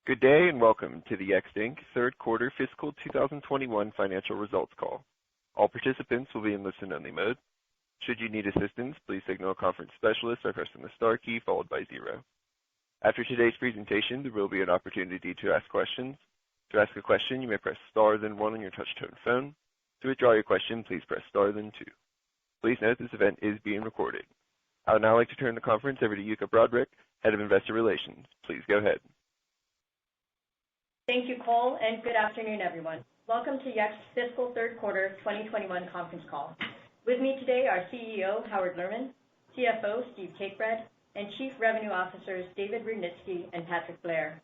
Good day, and welcome to the Yext Inc. third quarter fiscal 2021 financial results call. All participants will be in listen-only mode. Should you need assistance, please signal a conference specialist by pressing the star key followed by 0. After today's presentation, there will be an opportunity to ask questions. To ask a question, you may press star then 1 on your touch-tone phone. To withdraw your question, please press star then 2. Please note this event is being recorded. I would now like to turn the conference over to Yuka Broderick, Head of Investor Relations. Please go ahead. Thank you, Cole, and good afternoon, everyone. Welcome to Yext's fiscal third quarter 2021 conference call. With me today are CEO Howard Lerman, CFO Steve Cakebread, and Chief Revenue Officers David Rudnitsky and Patrick Blair.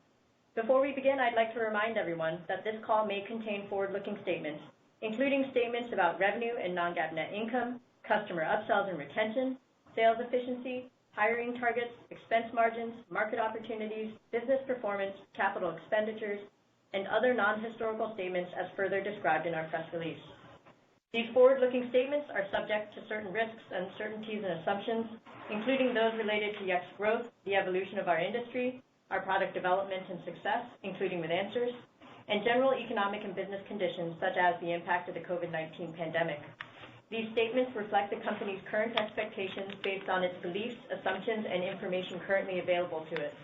Before we begin, I'd like to remind everyone that this call may contain forward-looking statements, including statements about revenue and non-GAAP net income, customer upsells and retention, sales efficiency, hiring targets, expense margins, market opportunities, business performance, capital expenditures, and other non-historical statements as further described in our press release. These forward-looking statements are subject to certain risks, uncertainties, and assumptions, including those related to Yext's growth, the evolution of our industry, our product development and success, including with Answers, and general economic and business conditions such as the impact of the COVID-19 pandemic. These statements reflect the company's current expectations based on its beliefs, assumptions, and information currently available to it.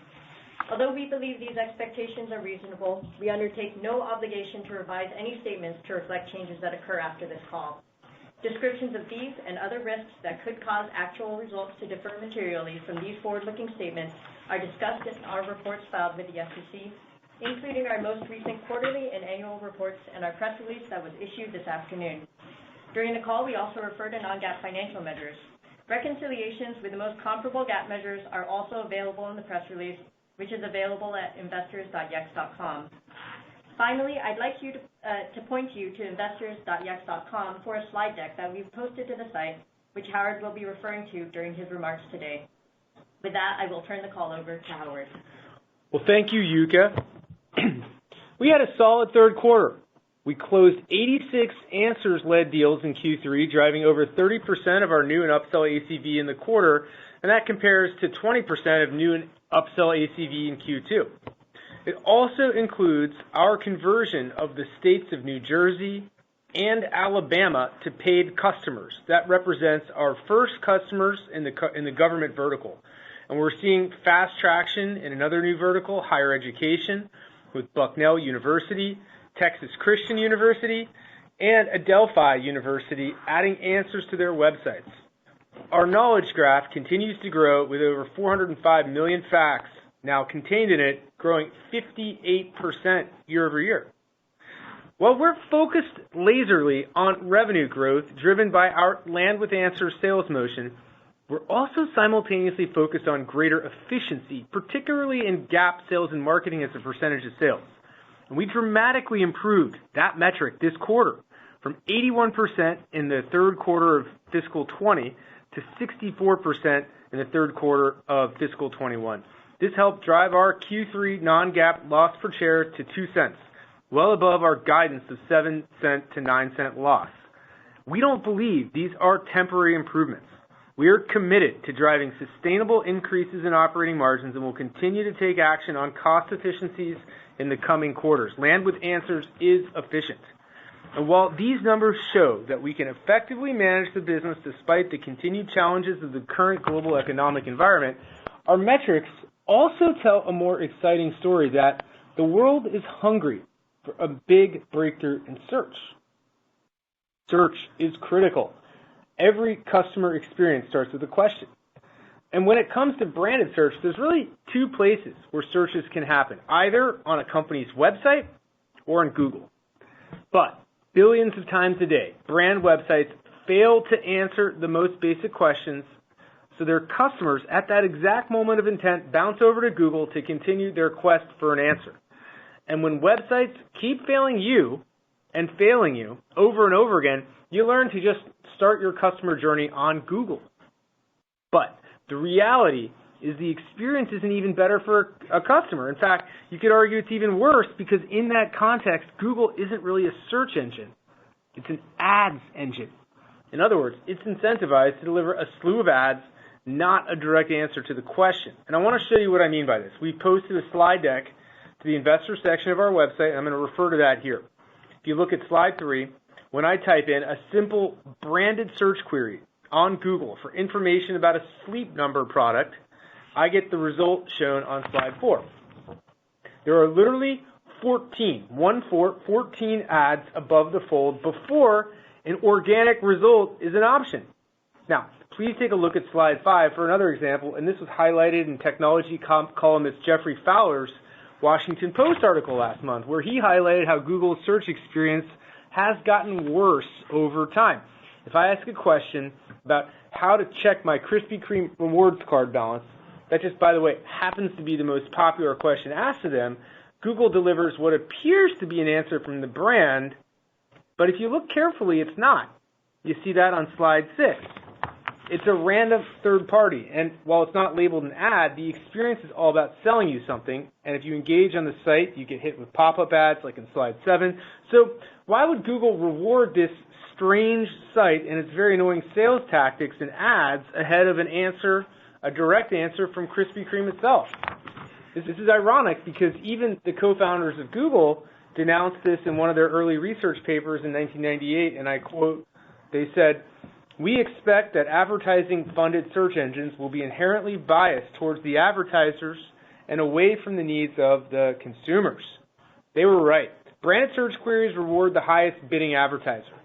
Although we believe these expectations are reasonable, we undertake no obligation to revise any statements to reflect changes that occur after this call. Descriptions of these and other risks that could cause actual results to differ materially from these forward-looking statements are discussed in our reports filed with the SEC, including our most recent quarterly and annual reports and our press release that was issued this afternoon. During the call, we also refer to non-GAAP financial measures. Reconciliations with the most comparable GAAP measures are also available in the press release, which is available at investors.yext.com. Finally, I'd like you to point you to investors.yext.com for a slide deck that we've posted to the site, which Howard will be referring to during his remarks today. With that, I will turn the call over to Howard. Well, thank you, Yuka. We had a solid third quarter. We closed 86 Answers-led deals in Q3, driving over 30% of our new and upsell ACV in the quarter, and that compares to 20% of new and upsell ACV in Q2. It also includes our conversion of the states of New Jersey and Alabama to paid customers. That represents our first customers in the government vertical. And we're seeing fast traction in another new vertical, higher education, with Bucknell University, Texas Christian University, and Adelphi University adding Answers to their websites. Our knowledge graph continues to grow with over 405 million facts now contained in it, growing 58% year over year. While we're focused laserly on revenue growth driven by our Land with Answers sales motion, we're also simultaneously focused on greater efficiency, particularly in GAAP sales and marketing as a percentage of sales. And we dramatically improved that metric this quarter from 81% in the third quarter of fiscal 20 to 64% in the third quarter of fiscal 21. This helped drive our Q3 non-GAAP loss per share to 2 cents, well above our guidance of 7 cent to 9 cent loss. We don't believe these are temporary improvements. We are committed to driving sustainable increases in operating margins and will continue to take action on cost efficiencies in the coming quarters. Land with Answers is efficient. And while these numbers show that we can effectively manage the business despite the continued challenges of the current global economic environment, our metrics also tell a more exciting story that the world is hungry for a big breakthrough in search. Search is critical. Every customer experience starts with a question. And when it comes to branded search, there's really two places where searches can happen, either on a company's website or on Google. But billions of times a day, brand websites fail to answer the most basic questions, so their customers at that exact moment of intent bounce over to Google to continue their quest for an answer. And when websites keep failing you over and over again, you learn to just start your customer journey on Google. But the reality is the experience isn't even better for a customer. In fact, you could argue it's even worse because in that context, Google isn't really a search engine. It's an ads engine. In other words, it's incentivized to deliver a slew of ads, not a direct answer to the question. And I want to show you what I mean by this. We posted a slide deck to the investor section of our website, and I'm going to refer to that here. If you look at slide 3, when I type in a simple branded search query on Google for information about a Sleep Number product, I get the result shown on slide 4. There are literally 14 ads above the fold before an organic result is an option. Now, please take a look at slide 5 for another example, and this was highlighted in technology columnist Jeffrey Fowler's Washington Post article last month, where he highlighted how Google's search experience has gotten worse over time. If I ask a question about how to check my Krispy Kreme rewards card balance, that just, by the way, happens to be the most popular question asked to them, Google delivers what appears to be an answer from the brand, but if you look carefully, it's not. You see that on slide 6. It's a random third party, and while it's not labeled an ad, the experience is all about selling you something, and if you engage on the site, you get hit with pop-up ads like in slide 7. So why would Google reward this strange site and its very annoying sales tactics and ads ahead of an answer, a direct answer from Krispy Kreme itself? This is ironic because even the co-founders of Google denounced this in one of their early research papers in 1998, and I quote, they said, "We expect that advertising-funded search engines will be inherently biased towards the advertisers and away from the needs of the consumers." They were right. Branded search queries reward the highest bidding advertiser.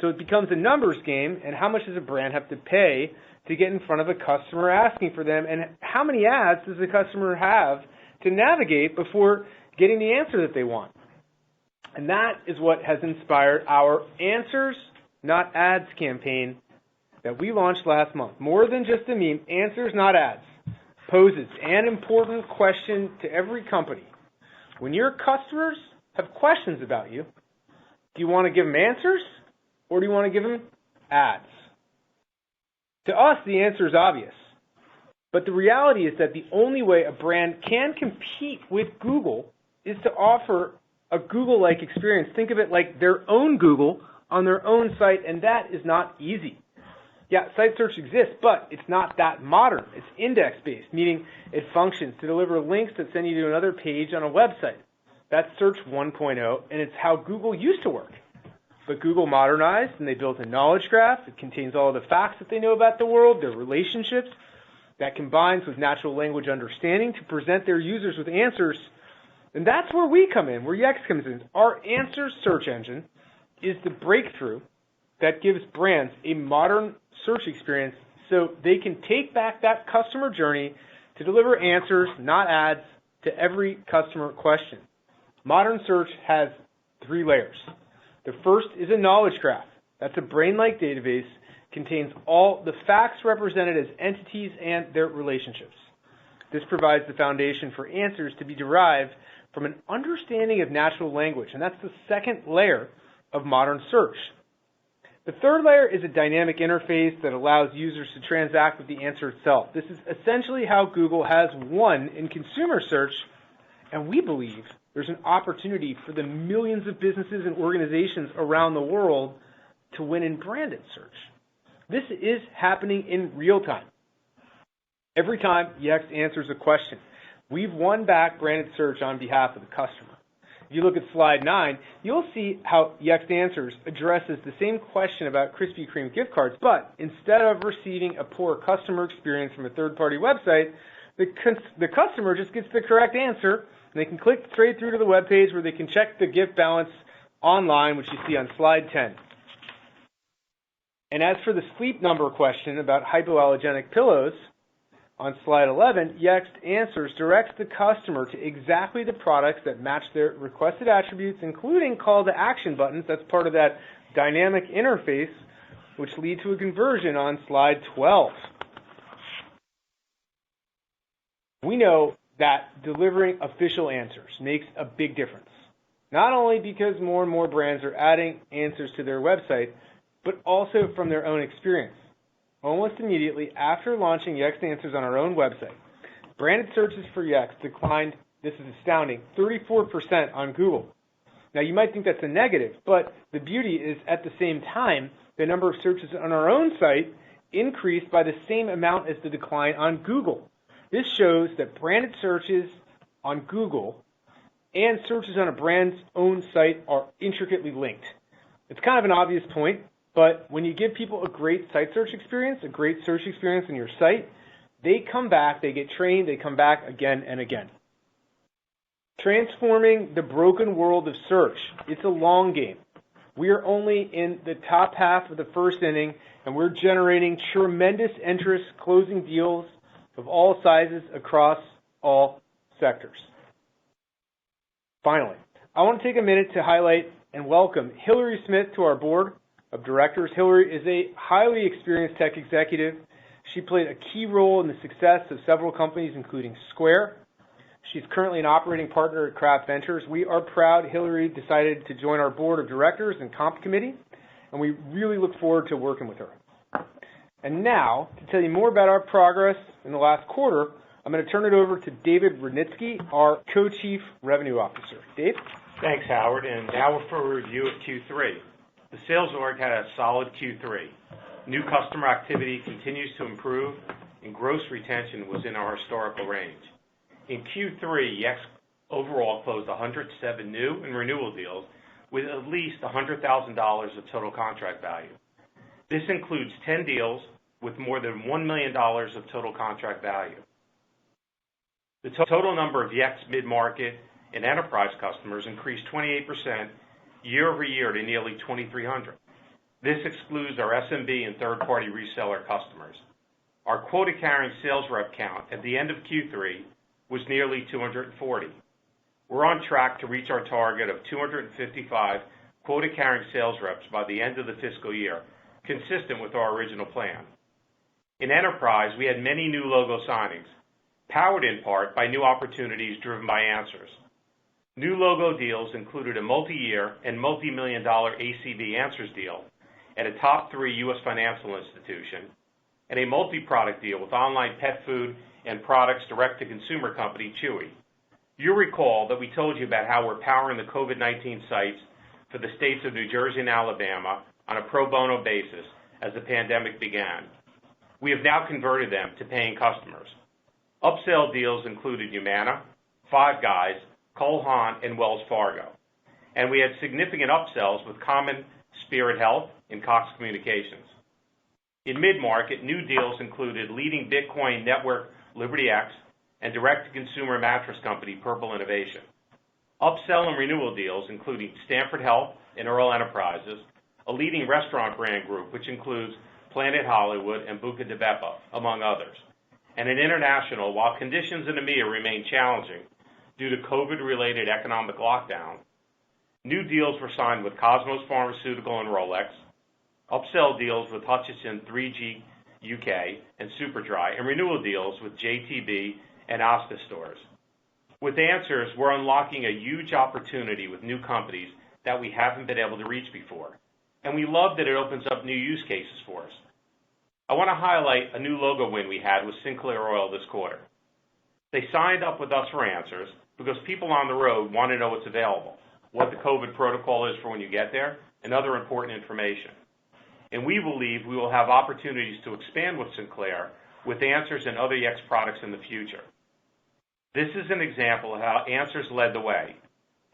So it becomes a numbers game, and how much does a brand have to pay to get in front of a customer asking for them, and how many ads does the customer have to navigate before getting the answer that they want? And that is what has inspired our Answers, Not Ads campaign that we launched last month. More than just a meme, Answers, Not Ads poses an important question to every company. When your customers have questions about you, do you want to give them answers or do you want to give them ads? To us, the answer is obvious. But the reality is that the only way a brand can compete with Google is to offer a Google-like experience. Think of it like their own Google on their own site, and that is not easy. Yeah, site search exists, but it's not that modern. It's index-based, meaning it functions to deliver links that send you to another page on a website. That's Search 1.0, and it's how Google used to work. But Google modernized, and they built a knowledge graph. It contains all of the facts that they know about the world, their relationships, that combines with natural language understanding to present their users with answers. And that's where we come in, where Yext comes in. Our Answers search engine is the breakthrough that gives brands a modern search experience so they can take back that customer journey to deliver answers, not ads, to every customer question. Modern search has 3 layers. The first is a knowledge graph. That's a brain-like database, contains all the facts represented as entities and their relationships. This provides the foundation for answers to be derived from an understanding of natural language, and that's the second layer of modern search. The third layer is a dynamic interface that allows users to transact with the answer itself. This is essentially how Google has won in consumer search, and we believe there's an opportunity for the millions of businesses and organizations around the world to win in branded search. This is happening in real time. Every time Yext answers a question, we've won back branded search on behalf of the customer. If you look at slide 9, you'll see how Yext Answers addresses the same question about Krispy Kreme gift cards, but instead of receiving a poor customer experience from a third-party website, the customer just gets the correct answer, and they can click straight through to the web page where they can check the gift balance online, which you see on slide 10. And as for the Sleep Number question about hypoallergenic pillows, on slide 11, Yext Answers directs the customer to exactly the products that match their requested attributes, including call to action buttons. That's part of that dynamic interface, which lead to a conversion on slide 12. We know that delivering official answers makes a big difference, not only because more and more brands are adding answers to their website, but also from their own experience. Almost immediately after launching Yext Answers on our own website, branded searches for Yext declined, this is astounding, 34% on Google. Now you might think that's a negative, but the beauty is at the same time, the number of searches on our own site increased by the same amount as the decline on Google. This shows that branded searches on Google and searches on a brand's own site are intricately linked. It's kind of an obvious point, but when you give people a great site search experience, a great search experience on your site, they come back, they get trained, they come back again and again. Transforming the broken world of search, it's a long game. We are only in the top half of the first inning, and we're generating tremendous interest, closing deals of all sizes across all sectors. Finally, I want to take a minute to highlight and welcome Hillary Smith to our board of directors. Hillary is a highly experienced tech executive. She played a key role in the success of several companies, including Square. She's currently an operating partner at Craft Ventures. We are proud Hillary decided to join our board of directors and comp committee, and we really look forward to working with her. And now, to tell you more about our progress in the last quarter, I'm going to turn it over to David Rudnitsky, our Co-Chief Revenue Officer. Dave? Thanks, Howard. And now for a review of Q3. The sales org had a solid Q3. New customer activity continues to improve, and gross retention was in our historical range. In Q3, Yext overall closed 107 new and renewal deals with at least $100,000 of total contract value. This includes 10 deals with more than $1 million of total contract value. The total number of Yext mid-market and enterprise customers increased 28% year over year to nearly 2,300. This excludes our SMB and third-party reseller customers. Our quota-carrying sales rep count at the end of Q3 was nearly 240. We're on track to reach our target of 255 quota-carrying sales reps by the end of the fiscal year, consistent with our original plan. In enterprise, we had many new logo signings, powered in part by new opportunities driven by Answers. New logo deals included a multi-year and multi-million-dollar ACV Answers deal at a top 3 U.S. financial institution, and a multi-product deal with online pet food and products direct-to-consumer company Chewy. You'll recall that we told you about how we're powering the COVID-19 sites for the states of New Jersey and Alabama on a pro bono basis as the pandemic began. We have now converted them to paying customers. Upsell deals included Humana, Five Guys, Cole Haan, and Wells Fargo. And we had significant upsells with Common Spirit Health and Cox Communications. In mid-market, new deals included leading Bitcoin network LibertyX and direct-to-consumer mattress company Purple Innovation. Upsell and renewal deals including Stanford Health and Earl Enterprises, a leading restaurant brand group which includes Planet Hollywood and Buca di Beppo, among others. And in international, while conditions in EMEA remain challenging due to COVID-related economic lockdown, new deals were signed with Cosmos Pharmaceutical and Rolex, upsell deals with Hutchison 3G UK and Superdry, and renewal deals with JTB and Asta stores. With Answers, we're unlocking a huge opportunity with new companies that we haven't been able to reach before, and we love that it opens up new use cases for us. I want to highlight a new logo win we had with Sinclair Oil this quarter. They signed up with us for Answers because people on the road want to know what's available, what the COVID protocol is for when you get there, and other important information. And we believe we will have opportunities to expand with Sinclair with Answers and other Yext products in the future. This is an example of how Answers led the way.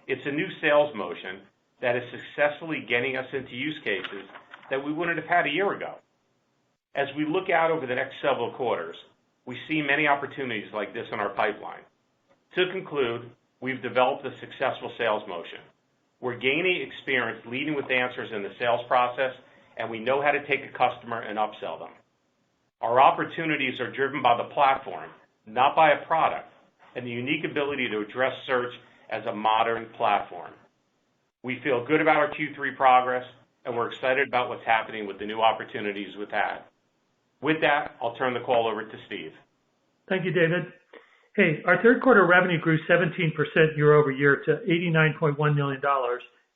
It's a new sales motion that is successfully getting us into use cases that we wouldn't have had a year ago. As we look out over the next several quarters, we see many opportunities like this in our pipeline. To conclude, we've developed a successful sales motion. We're gaining experience leading with Answers in the sales process, and we know how to take a customer and upsell them. Our opportunities are driven by the platform, not by a product, and the unique ability to address search as a modern platform. We feel good about our Q3 progress, and we're excited about what's happening with the new opportunities we've had. With that, I'll turn the call over to Steve. Thank you, David. Hey, our third quarter revenue grew 17% year over year to $89.1 million,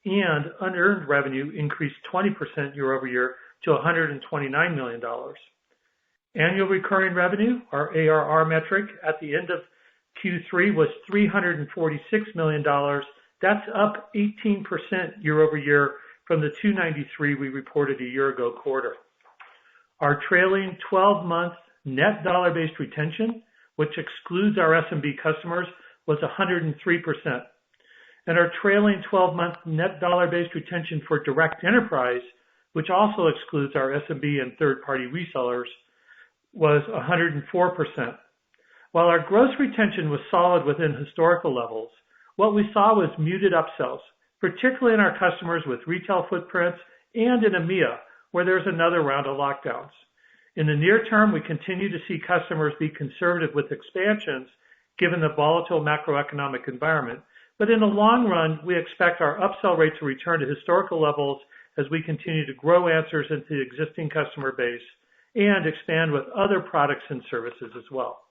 and unearned revenue increased 20% year over year to $129 million. Annual recurring revenue, our ARR metric, at the end of Q3 was $346 million. That's up 18% year over year from the $293 we reported a year ago quarter. Our trailing 12-month net dollar-based retention, which excludes our SMB customers, was 103%. and our trailing 12-month net dollar-based retention for direct enterprise, which also excludes our SMB and third-party resellers, was 104%. While our gross retention was solid within historical levels, what we saw was muted upsells, particularly in our customers with retail footprints and in EMEA, where there's another round of lockdowns. In the near term, we continue to see customers be conservative with expansions given the volatile macroeconomic environment. But in the long run, we expect our upsell rate to return to historical levels as we continue to grow answers into the existing customer base and expand with other products and services as well.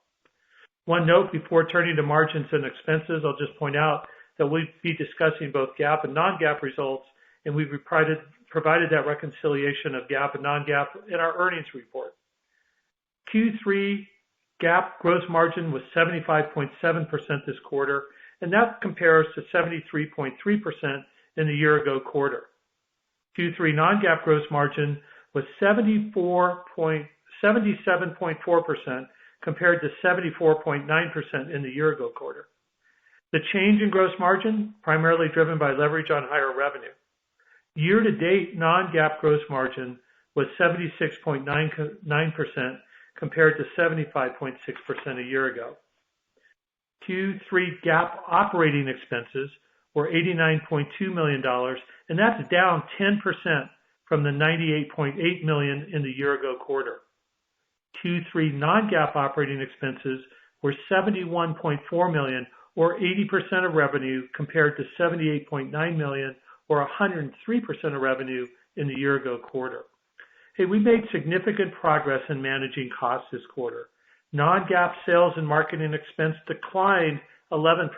One note before turning to margins and expenses, I'll just point out that we'll be discussing both GAAP and non-GAAP results, and we've provided that reconciliation of GAAP and non-GAAP in our earnings report. Q3 GAAP gross margin was 75.7% this quarter, and that compares to 73.3% in the year-ago quarter. Q3 non-GAAP gross margin was 77.4% compared to 74.9% in the year-ago quarter. The change in gross margin primarily driven by leverage on higher revenue. Year-to-date non-GAAP gross margin was 76.9% compared to 75.6% a year ago. Q3 GAAP operating expenses were $89.2 million, and that's down 10% from the $98.8 million in the year-ago quarter. Q3 non-GAAP operating expenses were $71.4 million, or 80% of revenue, compared to $78.9 million, or 103% of revenue in the year-ago quarter. Hey, we made significant progress in managing costs this quarter. Non-GAAP sales and marketing expense declined 11%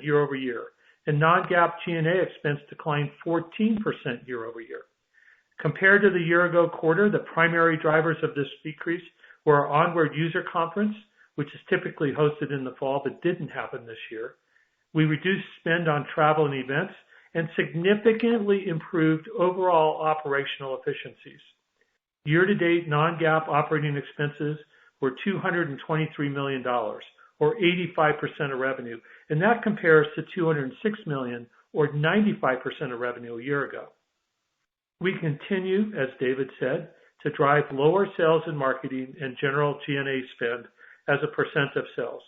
year over year, and non-GAAP G&A expense declined 14% year over year. Compared to the year-ago quarter, the primary drivers of this decrease were our Onward User Conference, which is typically hosted in the fall but didn't happen this year. We reduced spend on travel and events and significantly improved overall operational efficiencies. Year-to-date non-GAAP operating expenses were $223 million, or 85% of revenue, and that compares to $206 million, or 95% of revenue a year ago. We continue, as David said, to drive lower sales and marketing and general G&A spend as a percent of sales.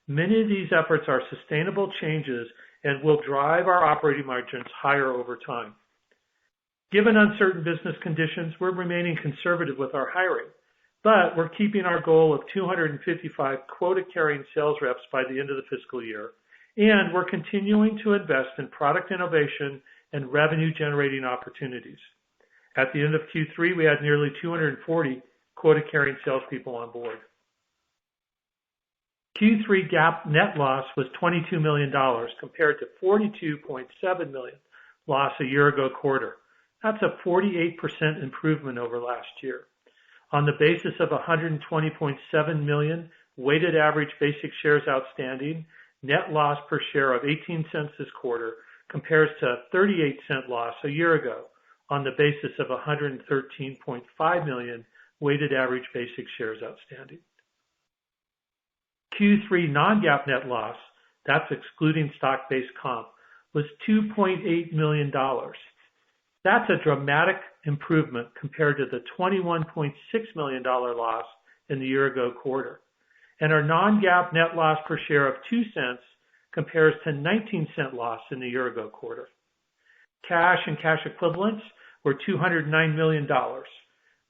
Many of these efforts are sustainable changes and will drive our operating margins higher over time. Given uncertain business conditions, we're remaining conservative with our hiring, but we're keeping our goal of 255 quota-carrying sales reps by the end of the fiscal year, and we're continuing to invest in product innovation and revenue-generating opportunities. At the end of Q3, we had nearly 240 quota-carrying salespeople on board. Q3 GAAP net loss was $22 million compared to $42.7 million loss a year ago quarter. That's a 48% improvement over last year. On the basis of 120.7 million weighted average basic shares outstanding, net loss per share of 18 cents this quarter compares to a 38-cent loss a year ago on the basis of 113.5 million weighted average basic shares outstanding. Q3 non-GAAP net loss, that's excluding stock-based comp, was $2.8 million. That's a dramatic improvement compared to the $21.6 million loss in the year-ago quarter. And our non-GAAP net loss per share of 2 cents compares to 19-cent loss in the year-ago quarter. Cash and cash equivalents were $209 million.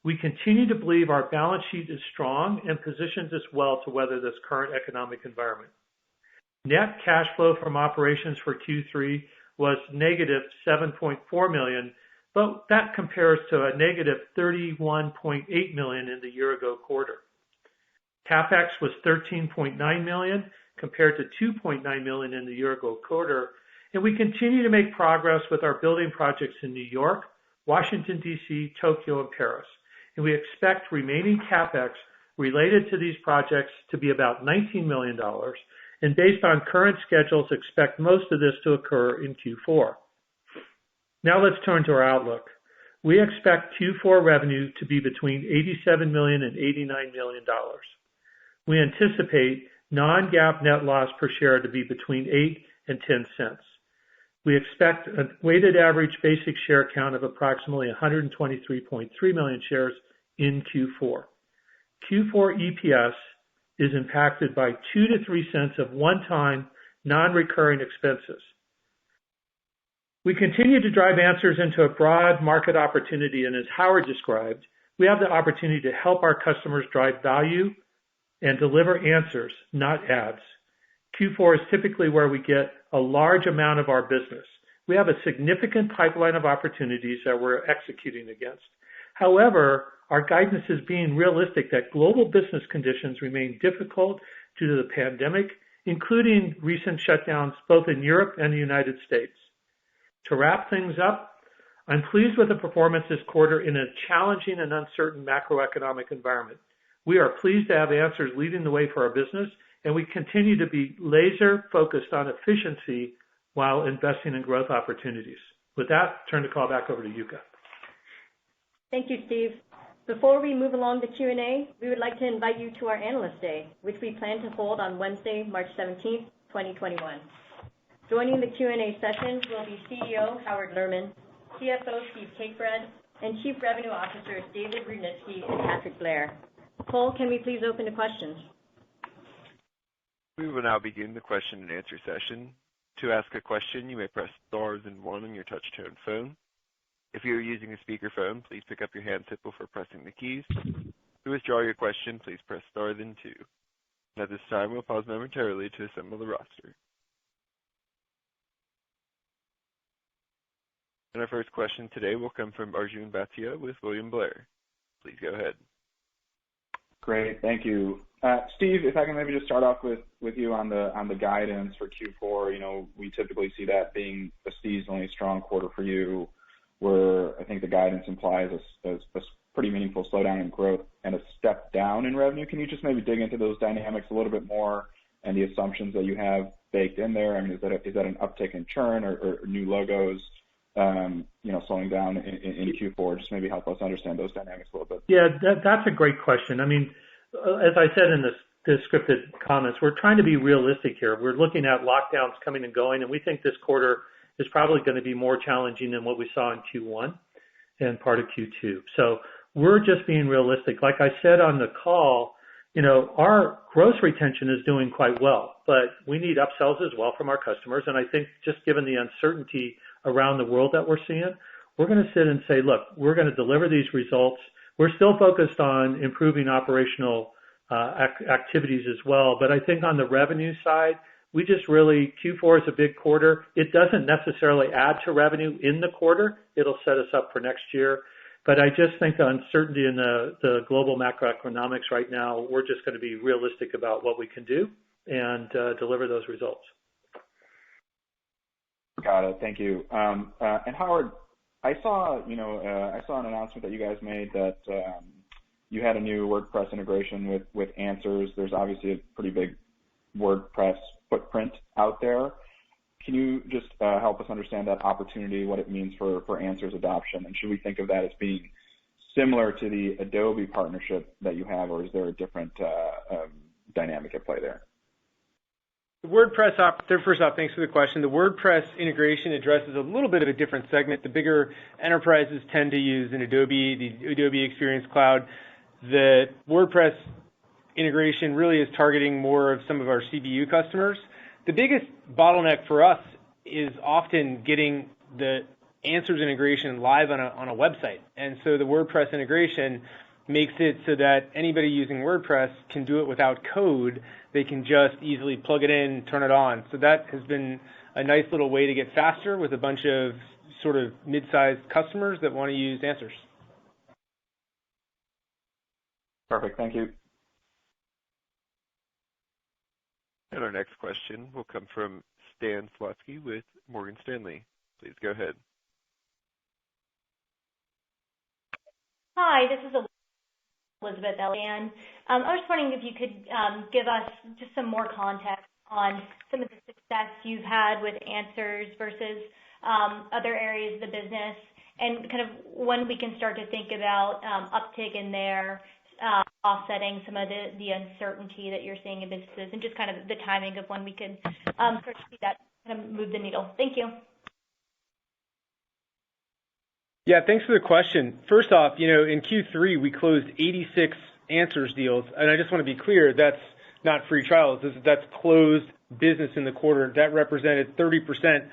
We continue to believe our balance sheet is strong and positions us well to weather this current economic environment. Net cash flow from operations for Q3 was negative $7.4 million, but that compares to a negative $31.8 million in the year-ago quarter. CapEx was $13.9 million compared to $2.9 million in the year-ago quarter, and we continue to make progress with our building projects in New York, Washington, D.C., Tokyo, and Paris. And we expect remaining CapEx related to these projects to be about $19 million, and based on current schedules, expect most of this to occur in Q4. Now let's turn to our outlook. We expect Q4 revenue to be between $87 million and $89 million. We anticipate non-GAAP net loss per share to be between 8 and 10 cents. We expect a weighted average basic share count of approximately 123.3 million shares in Q4. Q4 EPS is impacted by 2 to 3 cents of one-time non-recurring expenses. We continue to drive Answers into a broad market opportunity, and as Howard described, we have the opportunity to help our customers drive value and deliver answers, not ads. Q4 is typically where we get a large amount of our business. We have a significant pipeline of opportunities that we're executing against. However, our guidance is being realistic that global business conditions remain difficult due to the pandemic, including recent shutdowns both in Europe and the United States. To wrap things up, I'm pleased with the performance this quarter in a challenging and uncertain macroeconomic environment. We are pleased to have Answers leading the way for our business, and we continue to be laser focused on efficiency while investing in growth opportunities. With that, turn the call back over to Yuka. Thank you, Steve. Before we move along to Q&A, we would like to invite you to our Analyst Day, which we plan to hold on Wednesday, March 17th, 2021. Joining the Q&A session will be CEO Howard Lerman, CFO Steve Cakebread, and Chief Revenue Officers David Rudnitsky and Patrick Blair. Cole, can we please open to questions? We will now begin the question and answer session. To ask a question, you may press stars and 1 on your touch-tone phone. If you are using a speakerphone, please pick up your handset before pressing the keys. To withdraw your question, please press star then 2. At this time, we'll pause momentarily to assemble the roster. And our first question today will come from Arjun Bhatia with William Blair. Please go ahead. Great, thank you. Steve, if I can maybe just start off with you on the guidance for Q4. You know, we typically see that being a seasonally strong quarter for you, where I think the guidance implies a pretty meaningful slowdown in growth and a step down in revenue. Can you just maybe dig into those dynamics a little bit more and the assumptions that you have baked in there? I mean, is that an uptick in churn or new logos, slowing down in Q4? Just maybe help us understand those dynamics a little bit. Yeah, that's a great question. I mean, as I said in the scripted comments, we're trying to be realistic here. We're looking at lockdowns coming and going, and we think this quarter is probably going to be more challenging than what we saw in Q1 and part of Q2. So we're just being realistic. Like I said on the call, our gross retention is doing quite well, but we need upsells as well from our customers. And I think just given the uncertainty around the world that we're seeing, we're going to sit and say, look, we're going to deliver these results. We're still focused on improving operational activities as well. But I think on the revenue side, Q4 is a big quarter. It doesn't necessarily add to revenue in the quarter. It'll set us up for next year. But I just think the uncertainty in the global macroeconomics right now, we're just going to be realistic about what we can do and deliver those results. Got it. Thank you. And Howard, I saw an announcement that you guys made that you had a new WordPress integration with Answers. There's obviously a pretty big WordPress footprint out there. Can you just help us understand that opportunity, what it means for Answers adoption, and should we think of that as being similar to the Adobe partnership that you have, or is there a different dynamic at play there? WordPress, first off, thanks for the question. The WordPress integration addresses a little bit of a different segment. The bigger enterprises tend to use the Adobe Experience Cloud. The WordPress integration really is targeting more of some of our CBU customers. The biggest bottleneck for us is often getting the Answers integration live on a website. And so the WordPress integration makes it so that anybody using WordPress can do it without code. They can just easily plug it in, turn it on. So that has been a nice little way to get faster with a bunch of sort of mid-sized customers that want to use Answers. Perfect. Thank you. And our next question will come from Stan Zlotsky with Morgan Stanley. Please go ahead. Hi, this is Elizabeth Ellian. I was wondering if you could give us just some more context on some of the success you've had with Answers versus other areas of the business, and kind of when we can start to think about uptick in there, offsetting some of the uncertainty that you're seeing in businesses, and just kind of the timing of when we could start to see that kind of move the needle. Thank you. Yeah, thanks for the question. First off, in Q3 we closed 86 Answers deals, and I just want to be clear, that's not free trials. That's closed business in the quarter. That represented 30%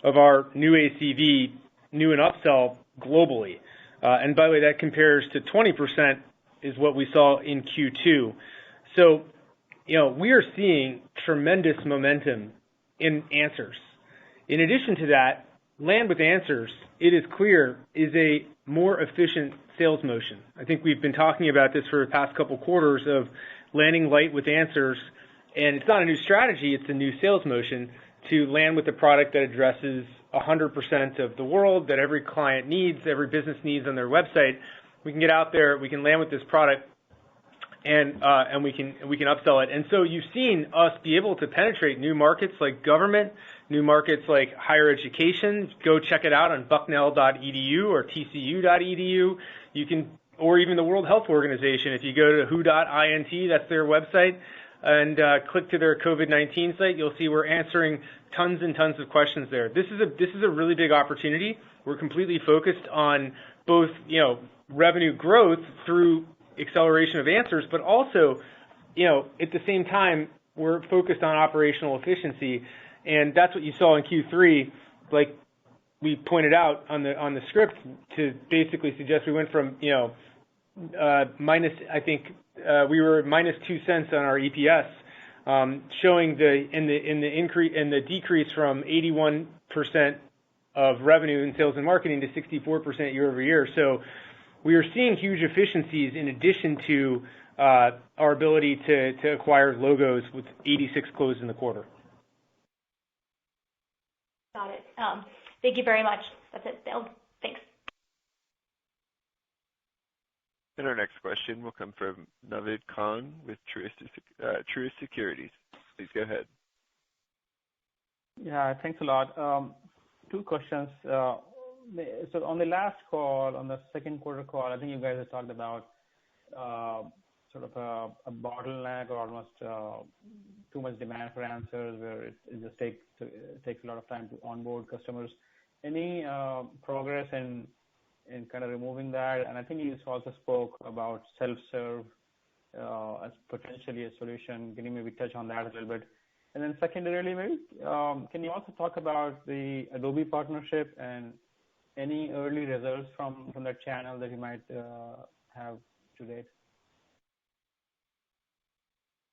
of our new ACV, new and upsell globally. And by the way, that compares to 20% is what we saw in Q2. So, we are seeing tremendous momentum in Answers. In addition to that, land with Answers, it is clear, is a more efficient sales motion. I think we've been talking about this for the past couple quarters of landing light with Answers, and it's not a new strategy, it's a new sales motion to land with a product that addresses 100% of the world that every client needs, every business needs on their website. We can get out there, we can land with this product, and we can upsell it. And so you've seen us be able to penetrate new markets like government, new markets like higher education. Go check it out on bucknell.edu or tcu.edu. You can, or even the World Health Organization. If you go to who.int, that's their website, and click to their COVID-19 site, you'll see we're answering tons and tons of questions there. This is a really big opportunity. We're completely focused on both, revenue growth through acceleration of Answers, but also, at the same time, we're focused on operational efficiency, and that's what you saw in Q3. Like we pointed out on the script, to basically suggest we went from minus, I think we were minus 2 cents on our EPS, showing the decrease from 81% of revenue in sales and marketing to 64% year over year. So we are seeing huge efficiencies in addition to our ability to acquire logos with 86 closed in the quarter. Got it. Thank you very much. That's it. Thanks. And our next question will come from Naved Khan with Truist Securities. Please go ahead. Yeah, thanks a lot. Two questions. So on the last call, on the second quarter call, I think you guys had talked about sort of a bottleneck or almost too much demand for Answers, where it just takes a lot of time to onboard customers. Any progress in kind of removing that? And I think you also spoke about self-serve as potentially a solution. Can you maybe touch on that a little bit? And then secondarily, maybe can you also talk about the Adobe partnership and any early results from that channel that you might have to date?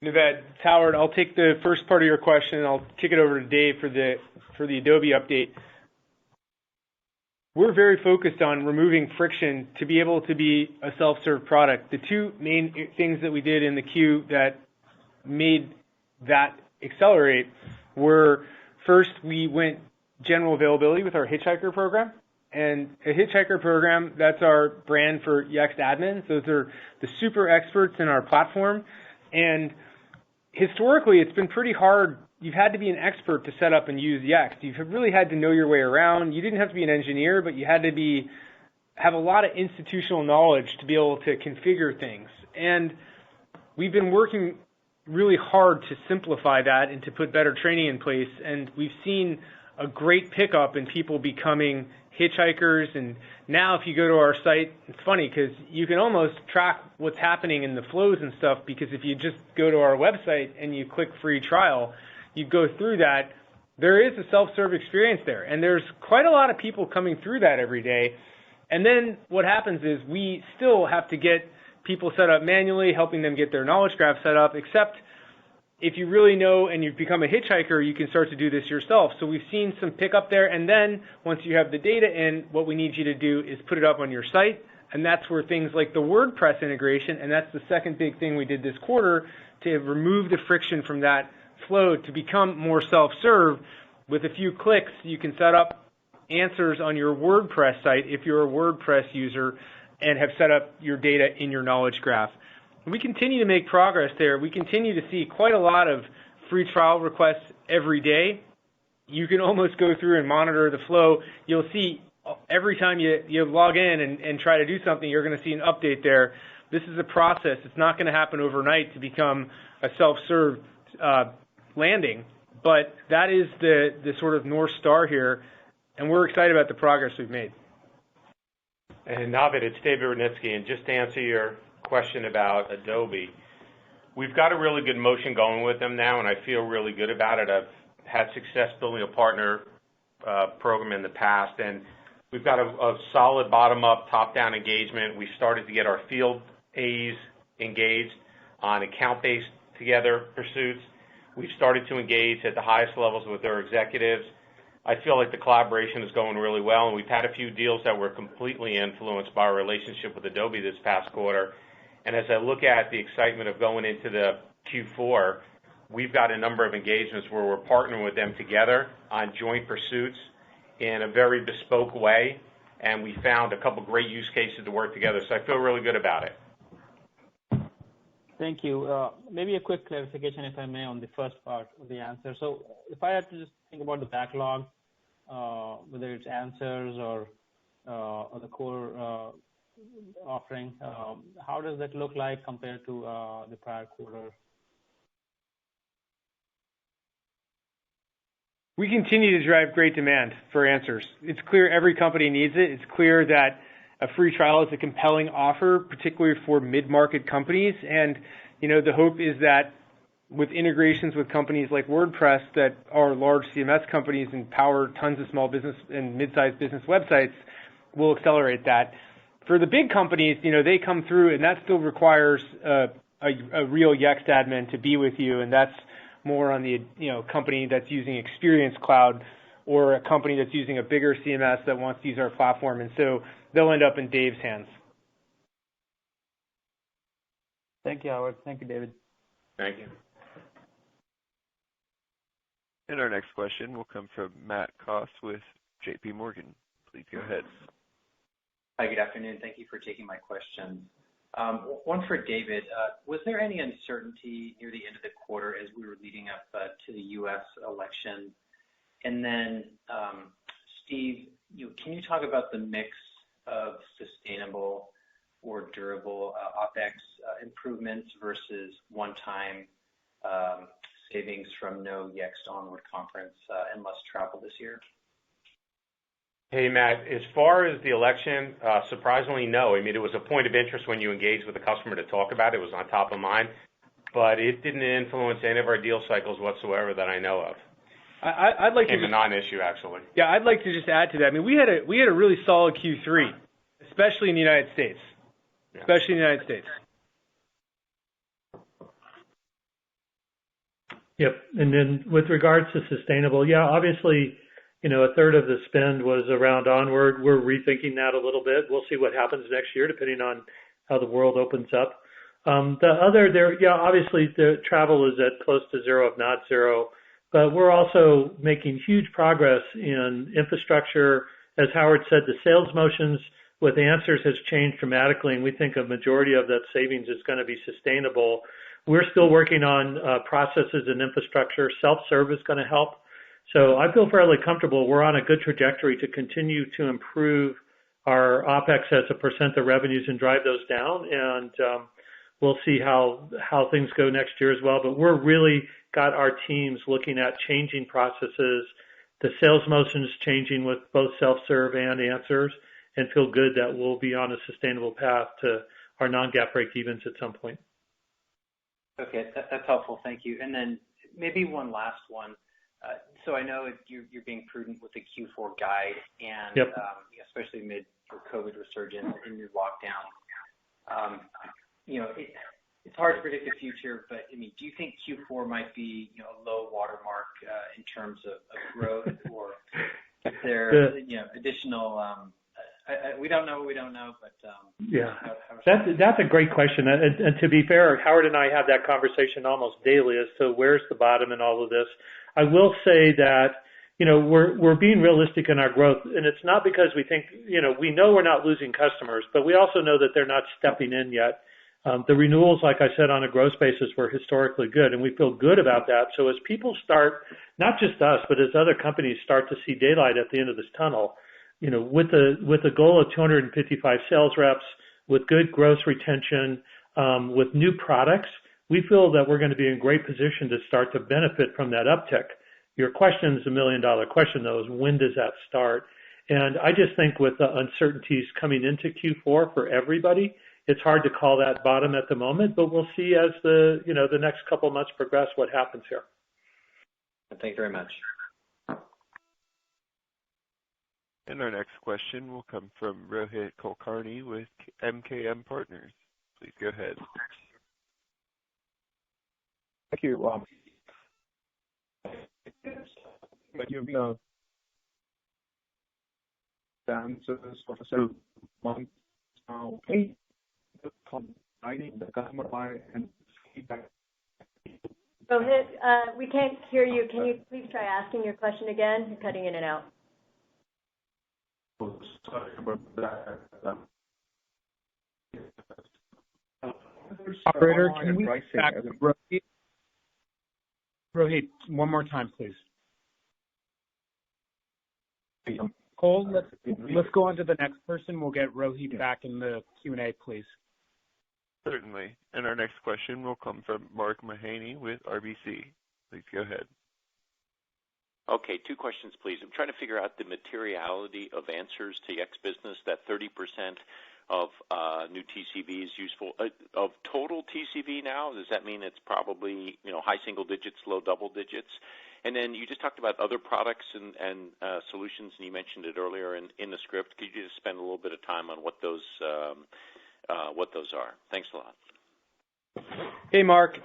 Naved, it's Howard. I'll take the first part of your question, and I'll kick it over to Dave for the Adobe update. We're very focused on removing friction to be able to be a self-serve product. The two main things that we did in the queue that made that accelerate were, first, we went general availability with our Hitchhiker program. And a Hitchhiker program, that's our brand for Yext admins. Those are the super experts in our platform. And historically, it's been pretty hard. You've had to be an expert to set up and use Yext. You've really had to know your way around. You didn't have to be an engineer, but you had to have a lot of institutional knowledge to be able to configure things. And we've been working really hard to simplify that and to put better training in place. And we've seen a great pickup in people becoming Hitchhikers. And now if you go to our site, it's funny because you can almost track what's happening in the flows and stuff, because if you just go to our website and you click free trial, you go through that, there is a self-serve experience there. And there's quite a lot of people coming through that every day. And then what happens is we still have to get people set up manually, helping them get their knowledge graph set up, except if you really know and you've become a Hitchhiker, you can start to do this yourself. So we've seen some pickup there. And then once you have the data in, what we need you to do is put it up on your site. And that's where things like the WordPress integration, and that's the second big thing we did this quarter, to remove the friction from that flow to become more self-serve. With a few clicks, you can set up Answers on your WordPress site if you're a WordPress user and have set up your data in your knowledge graph. We continue to make progress there. We continue to see quite a lot of free trial requests every day. You can almost go through and monitor the flow. You'll see every time you log in and try to do something, you're going to see an update there. This is a process. It's not going to happen overnight to become a self-serve landing, but that is the sort of North Star here, and we're excited about the progress we've made. And Navid, it's David Rudnitsky, and just to answer your question about Adobe, we've got a really good motion going with them now, and I feel really good about it. I've had success building a partner program in the past, and we've got a solid bottom-up, top-down engagement. We started to get our field A's engaged on account-based together pursuits. We've started to engage at the highest levels with their executives. I feel like the collaboration is going really well, and we've had a few deals that were completely influenced by our relationship with Adobe this past quarter. And as I look at the excitement of going into the Q4, we've got a number of engagements where we're partnering with them together on joint pursuits in a very bespoke way, and we found a couple great use cases to work together. So I feel really good about it. Thank you. Maybe a quick clarification, if I may, on the first part of the answer. So if I had to just think about the backlog, whether it's answers or the core offering, how does that look like compared to the prior quarter? We continue to drive great demand for answers. It's clear every company needs it. It's clear that a free trial is a compelling offer, particularly for mid-market companies. And, the hope is that with integrations with companies like WordPress that are large CMS companies and power tons of small business and mid-sized business websites, will accelerate that. For the big companies, they come through, and that still requires a real Yext admin to be with you, and that's more on the company that's using Experience Cloud or a company that's using a bigger CMS that wants to use our platform, and so they'll end up in Dave's hands. Thank you, Howard. Thank you, David. Thank you. And our next question will come from Matt Koss with JP Morgan. Please go ahead. Hi, good afternoon. Thank you for taking my question. One for David. Was there any uncertainty near the end of the quarter as we were leading up to the U.S. election? And then, Steve, can you talk about the mix of sustainable or durable OpEx improvements versus one-time savings from no Yext Onward conference and less travel this year? Hey, Matt, as far as the election, surprisingly, no. I mean, it was a point of interest when you engaged with the customer to talk about it. It was on top of mind, but it didn't influence any of our deal cycles whatsoever that I know of. I'd like to became a non-issue, actually. Yeah, I'd like to just add to that. I mean, we had a really solid Q3, especially in the United States. Yeah. Especially in the United States. Yep. And then with regards to sustainable, yeah, obviously, a third of the spend was around Onward. We're rethinking that a little bit. We'll see what happens next year, depending on how the world opens up. Obviously the travel is at close to zero, if not zero, but we're also making huge progress in infrastructure. As Howard said, the sales motions with answers has changed dramatically, and we think a majority of that savings is going to be sustainable. We're still working on processes and infrastructure. Self-serve is going to help. So I feel fairly comfortable. We're on a good trajectory to continue to improve our OpEx as a percent of revenues and drive those down. And we'll see how things go next year as well. But we're really got our teams looking at changing processes, the sales motions changing with both self-serve and answers, and feel good that we'll be on a sustainable path to our non-GAAP break-evens at some point. Okay, that's helpful. Thank you. And then maybe one last one. So I know you're being prudent with the Q4 guide, and yep. Especially amid COVID resurgence and new lockdown. It's hard to predict the future, but I mean, do you think Q4 might be a low watermark in terms of growth, or is there additional? We don't know, but yeah, that's a great question. And to be fair, Howard and I have that conversation almost daily as to where's the bottom in all of this. I will say that we're being realistic in our growth, and it's not because we think we know we're not losing customers, but we also know that they're not stepping in yet. The renewals, like I said, on a gross basis were historically good, and we feel good about that. So as people start, not just us, but as other companies start to see daylight at the end of this tunnel, with the goal of 255 sales reps, with good gross retention, with new products, we feel that we're going to be in great position to start to benefit from that uptick. Your question is $1 million question, though, is when does that start? And I just think with the uncertainties coming into Q4 for everybody, it's hard to call that bottom at the moment, but we'll see as the next couple of months progress what happens here. Thank you very much. And our next question will come from Rohit Kulkarni with MKM Partners. Please go ahead. Thank you. But you've been answers for several months now. Combining the customer buy and feedback. Rohit, we can't hear you. Can you please try asking your question again? You're cutting in and out. Sorry about that. Operator, can we back Rohit? Rohit, one more time, please. Cole, let's go on to the next person. We'll get Rohit back in the Q&A, please. Certainly. And our next question will come from Mark Mahaney with RBC. Please go ahead. Okay, 2 questions, please. I'm trying to figure out the materiality of answers to Yext business, that 30% of new TCV is useful. Of total TCV now, does that mean it's probably high single digits, low double digits? And then you just talked about other products and solutions, and you mentioned it earlier in the script. Could you just spend a little bit of time on what those are? Thanks a lot. Hey, Mark.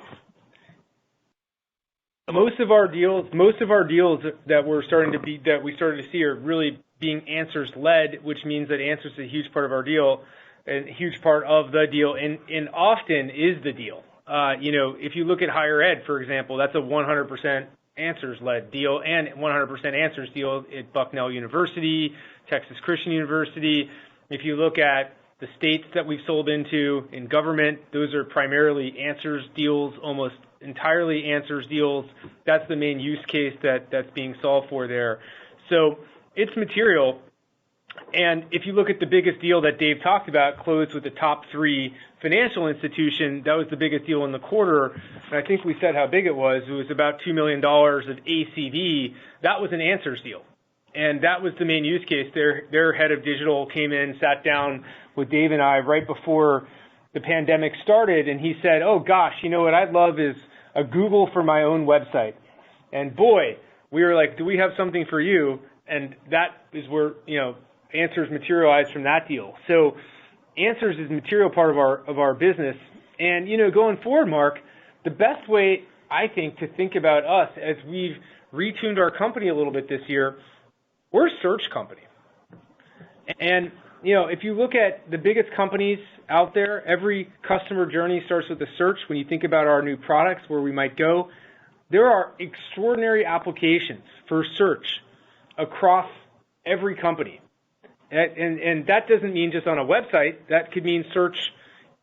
Most of our deals that we started to see are really being answers led, which means that answers is a huge part of our deal, and a huge part of the deal, and often is the deal. If you look at higher ed, for example, that's a 100% answers led deal and 100% answers deal at Bucknell University, Texas Christian University. If you look at the states that we've sold into in government, those are primarily answers deals, almost entirely answers deals. That's the main use case that's being solved for there. So it's material. And if you look at the biggest deal that Dave talked about, closed with the top 3 financial institution, that was the biggest deal in the quarter. And I think we said how big it was. It was about $2 million of ACV. That was an answers deal. And that was the main use case. Their head of digital came in, sat down with Dave and I right before the pandemic started, and he said, oh gosh, what I'd love is a Google for my own website. And boy, we were like, do we have something for you? And that is where, answers materialized from that deal. So answers is a material part of our business. And, going forward, Mark, the best way, I think, to think about us as we've retuned our company a little bit this year, we're a search company. And, if you look at the biggest companies out there, every customer journey starts with a search. When you think about our new products, where we might go, there are extraordinary applications for search across every company. And that doesn't mean just on a website. That could mean search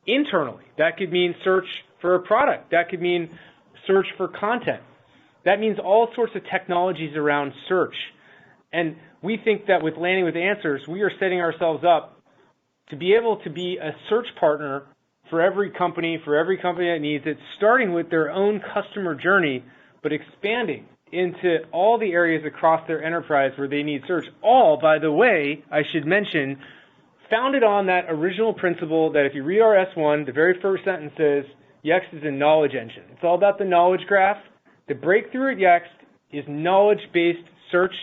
internally. That could mean search for a product. That could mean search for content. That means all sorts of technologies around search. And we think that with landing with answers, we are setting ourselves up to be able to be a search partner for every company that needs it, starting with their own customer journey, but expanding into all the areas across their enterprise where they need search. All, by the way, I should mention, founded on that original principle that if you read our S1, the very first sentence says, Yext is a knowledge engine. It's all about the knowledge graph. The breakthrough at Yext is knowledge-based search.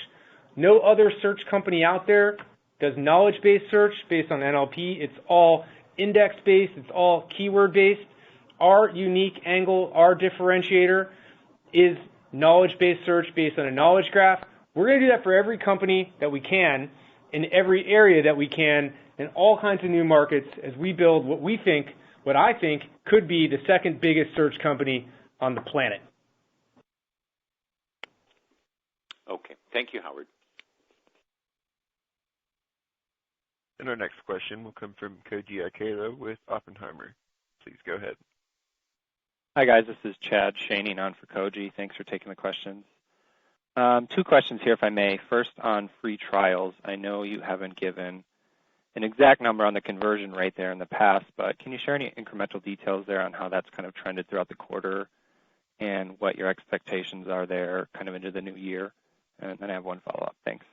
No other search company out there does knowledge-based search based on NLP. It's all index-based. It's all keyword-based. Our unique angle, our differentiator is knowledge-based search based on a knowledge graph. We're going to do that for every company that we can, in every area that we can, in all kinds of new markets as we build what I think could be the second biggest search company on the planet. Okay. Thank you, Howard. And our next question will come from Koji Ikeda with Oppenheimer. Please go ahead. Hi, guys. This is Chad Shaning on for Koji. Thanks for taking the questions. 2 questions here, if I may. First, on free trials. I know you haven't given an exact number on the conversion rate there in the past, but can you share any incremental details there on how that's kind of trended throughout the quarter and what your expectations are there kind of into the new year? And then I have one follow-up. Thanks.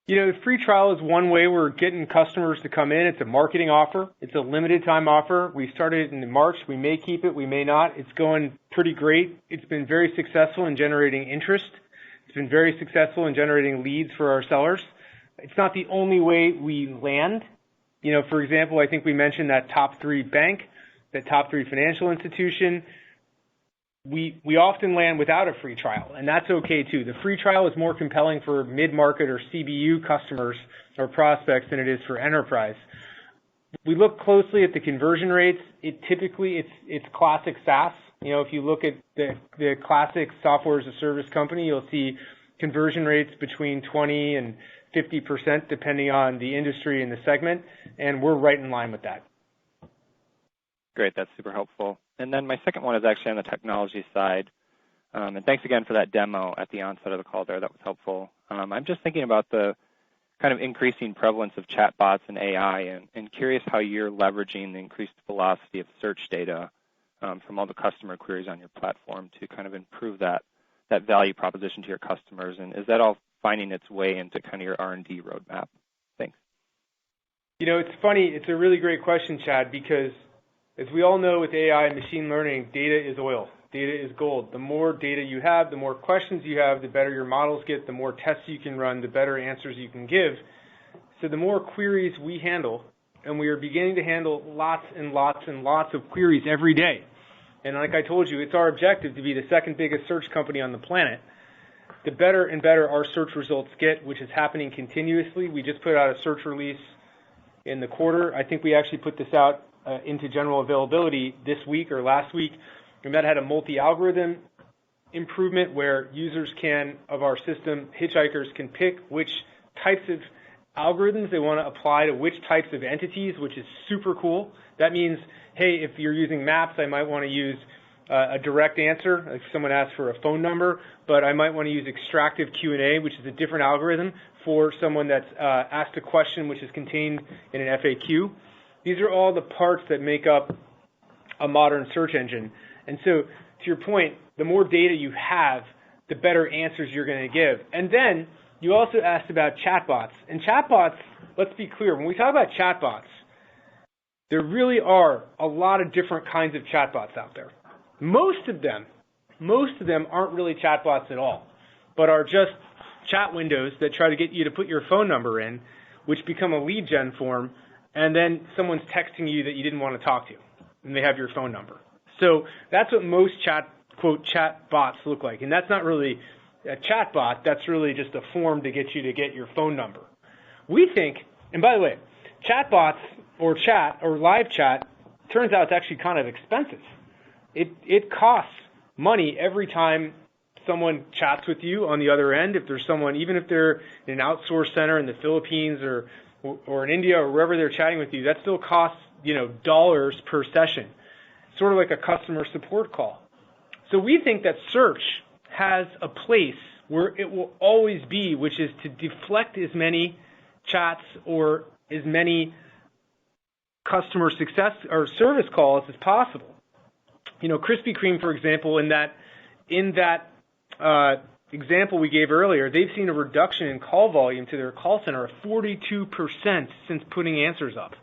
Free trial is one way we're getting customers to come in. It's a marketing offer. It's a limited time offer. We started in March. We may keep it. We may not. It's going pretty great. It's been very successful in generating interest. It's been very successful in generating leads for our sellers. It's not the only way we land. For example, I think we mentioned that top 3 bank, that top 3 financial institution. We often land without a free trial, and that's okay too. The free trial is more compelling for mid-market or CBU customers or prospects than it is for enterprise. We look closely at the conversion rates. It's classic SaaS. If you look at the classic software as a service company, you'll see conversion rates between 20 and 50% depending on the industry and the segment, and we're right in line with that. Great, that's super helpful. And then my second one is actually on the technology side. And thanks again for that demo at the onset of the call there. That was helpful. I'm just thinking about the kind of increasing prevalence of chatbots and AI and curious how you're leveraging the increased velocity of search data from all the customer queries on your platform to kind of improve that value proposition to your customers. And is that all finding its way into kind of your R&D roadmap? Thanks. It's funny. It's a really great question, Chad, because as we all know with AI and machine learning, data is oil. Data is gold. The more data you have, the more questions you have, the better your models get, the more tests you can run, the better answers you can give. So the more queries we handle, and we are beginning to handle lots and lots and lots of queries every day. And like I told you, it's our objective to be the second biggest search company on the planet. The better and better our search results get, which is happening continuously. We just put out a search release in the quarter. I think we actually put this out into general availability this week or last week, and that had a multi-algorithm improvement where users of our system, hitchhikers, can pick which types of algorithms they want to apply to which types of entities, which is super cool. That means, hey, if you're using maps, I might want to use a direct answer, like someone asks for a phone number, but I might want to use extractive Q&A, which is a different algorithm for someone that's asked a question which is contained in an FAQ. These are all the parts that make up a modern search engine. And so, to your point, the more data you have, the better answers you're going to give. And then, you also asked about chatbots. And chatbots, let's be clear, when we talk about chatbots, there really are a lot of different kinds of chatbots out there. Most of them aren't really chatbots at all, but are just chat windows that try to get you to put your phone number in, which become a lead gen form, and then someone's texting you that you didn't want to talk to, and they have your phone number. So that's what most quote, chat bots look like. And that's not really a chat bot, that's really just a form to get you to get your phone number. We think, and by the way, chat bots or chat or live chat, turns out it's actually kind of expensive. It costs money every time someone chats with you on the other end. If there's someone, even if they're in an outsourced center in the Philippines or in India or wherever they're chatting with you, that still costs, dollars per session. Sort of like a customer support call. So we think that search has a place where it will always be, which is to deflect as many chats or as many customer success or service calls as possible. Krispy Kreme, for example, in that example we gave earlier, they've seen a reduction in call volume to their call center of 42% since putting answers up.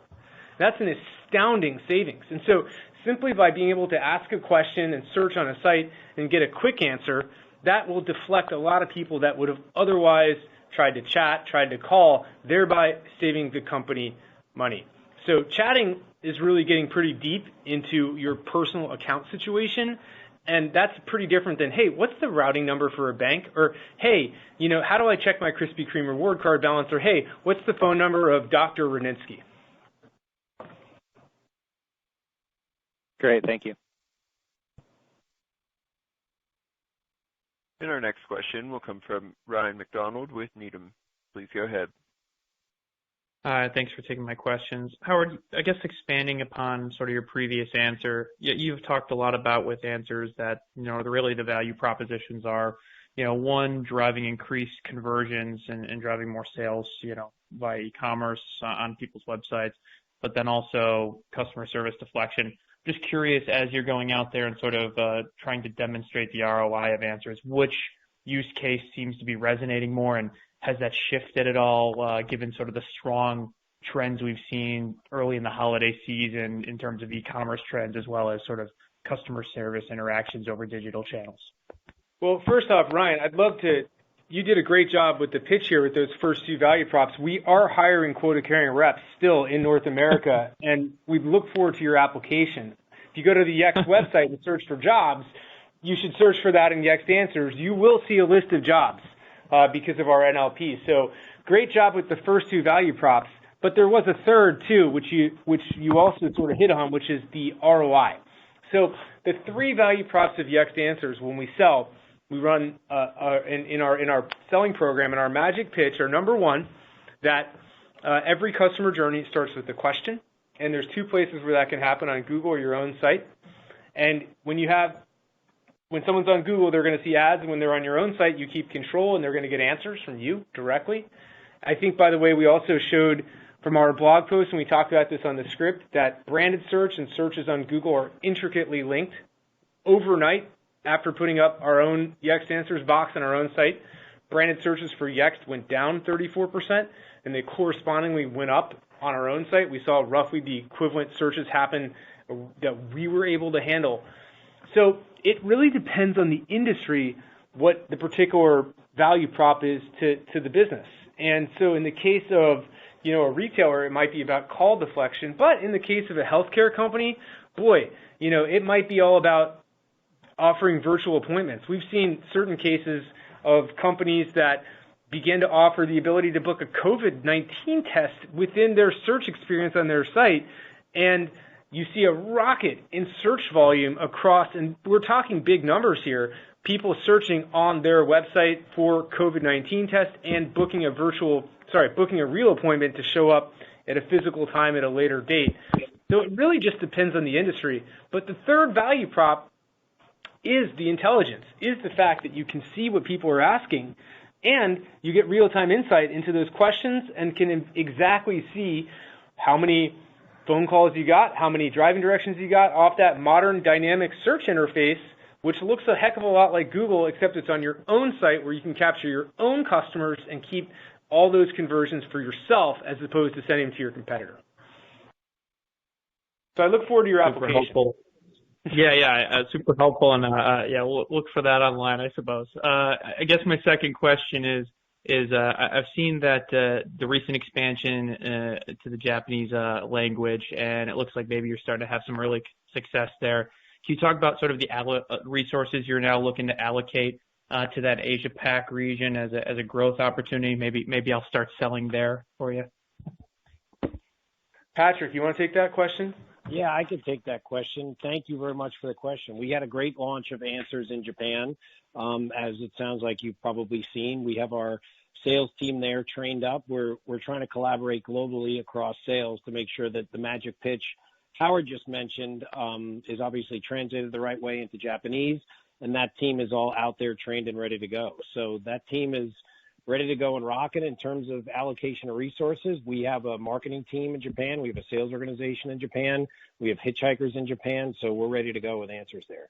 That's an astounding savings. And so simply by being able to ask a question and search on a site and get a quick answer, that will deflect a lot of people that would have otherwise tried to chat, tried to call, thereby saving the company money. So chatting is really getting pretty deep into your personal account situation. And that's pretty different than, hey, what's the routing number for a bank? Or, hey, how do I check my Krispy Kreme reward card balance? Or, hey, what's the phone number of Dr. Reninsky? Great, thank you. And our next question will come from Ryan McDonald with Needham. Please go ahead. Thanks for taking my questions. Howard, I guess expanding upon sort of your previous answer, you've talked a lot about with answers that, really the value propositions are, one, driving increased conversions and driving more sales, via e-commerce on people's websites, but then also customer service deflection. Just curious, as you're going out there and sort of trying to demonstrate the ROI of answers, which use case seems to be resonating more, and has that shifted at all, given sort of the strong trends we've seen early in the holiday season in terms of e-commerce trends, as well as sort of customer service interactions over digital channels? Well, first off, Ryan, you did a great job with the pitch here with those first two value props. We are hiring quota-carrying reps still in North America, and we look forward to your application. If you go to the Yext website and search for jobs, you should search for that in Yext Answers. You will see a list of jobs because of our NLP. So great job with the first two value props, but there was a third too, which you also sort of hit on, which is the ROI. So the three value props of Yext Answers when we sell, we run in our selling program, in our magic pitch, are number one, that every customer journey starts with a question, and there's two places where that can happen, on Google or your own site. And when someone's on Google, they're going to see ads, and when they're on your own site, you keep control, and they're going to get answers from you directly. I think, by the way, we also showed from our blog post, and we talked about this on the script, that branded search and searches on Google are intricately linked. Overnight, after putting up our own Yext Answers box on our own site, branded searches for Yext went down 34%, and they correspondingly went up on our own site. We saw roughly the equivalent searches happen that we were able to handle. So it really depends on the industry what the particular value prop is to the business. And so in the case of a retailer, it might be about call deflection, but in the case of a healthcare company, boy, it might be all about offering virtual appointments. We've seen certain cases of companies that begin to offer the ability to book a COVID-19 test within their search experience on their site, and you see a rocket in search volume across, and we're talking big numbers here, people searching on their website for COVID-19 test and booking a real appointment to show up at a physical time at a later date. So it really just depends on the industry. But the third value prop is the intelligence, is the fact that you can see what people are asking, and you get real-time insight into those questions and can exactly see how many phone calls you got, how many driving directions you got off that modern dynamic search interface, which looks a heck of a lot like Google, except it's on your own site where you can capture your own customers and keep all those conversions for yourself as opposed to sending them to your competitor. So I look forward to your application. Super helpful. Yeah, super helpful, and we'll look for that online, I suppose. I guess my second question is I've seen that the recent expansion to the Japanese language, and it looks like maybe you're starting to have some early success there. Can you talk about sort of the resources you're now looking to allocate to that Asia Pac region as a growth opportunity? Maybe I'll start selling there for you. Patrick, you want to take that question? Yeah, I could take that question. Thank you very much for the question. We had a great launch of Answers in Japan. As it sounds like you've probably seen, we have our sales team there trained up. We're trying to collaborate globally across sales to make sure that the magic pitch Howard just mentioned is obviously translated the right way into Japanese, and that team is all out there trained and ready to go. So that team is ready to go and rock it in terms of allocation of resources. We have a marketing team in Japan. We have a sales organization in Japan. We have hitchhikers in Japan. So we're ready to go with Answers there.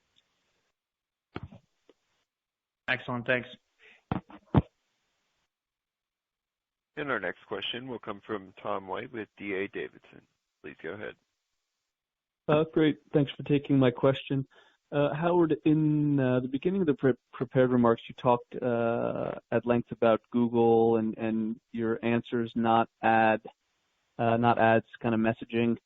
Excellent. Thanks. And our next question will come from Tom White with D.A. Davidson. Please go ahead. Great. Thanks for taking my question. Howard, in the beginning of the prepared remarks, you talked at length about Google and your answers, not ads kind of messaging.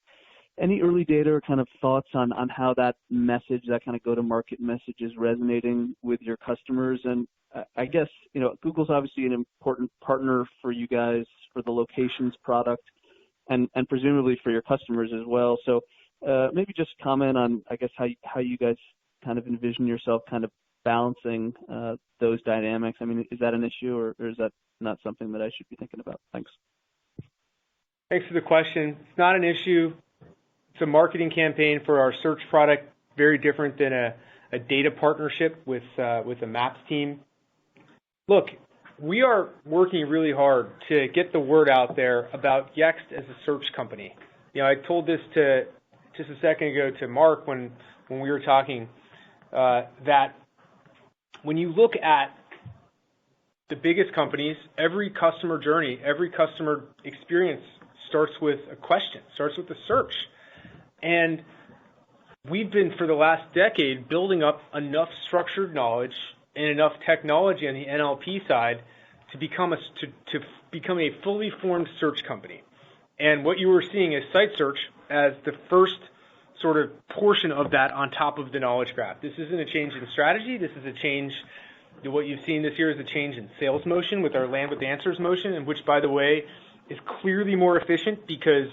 Any early data or kind of thoughts on how that message, that kind of go-to-market message, is resonating with your customers? And I guess, Google's obviously an important partner for you guys for the locations product and presumably for your customers as well. So maybe just comment on, I guess, how you guys kind of envision yourself kind of balancing those dynamics. I mean, is that an issue or is that not something that I should be thinking about? Thanks. Thanks for the question. It's not an issue. It's a marketing campaign for our search product, very different than a data partnership with a maps team. Look, we are working really hard to get the word out there about Yext as a search company. I told this just a second ago to Mark when we were talking, that when you look at the biggest companies, every customer journey, every customer experience starts with a question, starts with a search. And we've been, for the last decade, building up enough structured knowledge and enough technology on the NLP side to become a fully formed search company. And what you were seeing is site search as the first sort of portion of that on top of the knowledge graph. This isn't a change in strategy. This is a change. What you've seen this year is a change in sales motion with our Land with Answers motion, and which, by the way, is clearly more efficient because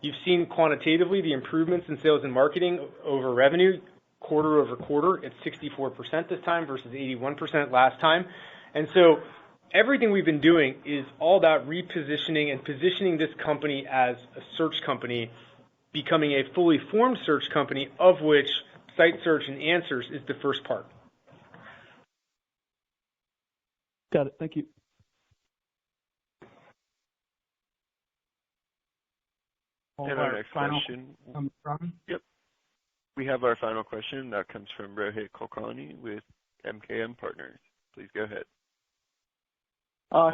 you've seen quantitatively the improvements in sales and marketing over revenue quarter over quarter. It's 64% this time versus 81% last time. And so everything we've been doing is all about repositioning and positioning this company as a search company, becoming a fully formed search company, of which site search and answers is the first part. Got it. Thank you. And our next question. Yep. We have our final question that comes from Rohit Kulkarni with MKM Partners. Please go ahead.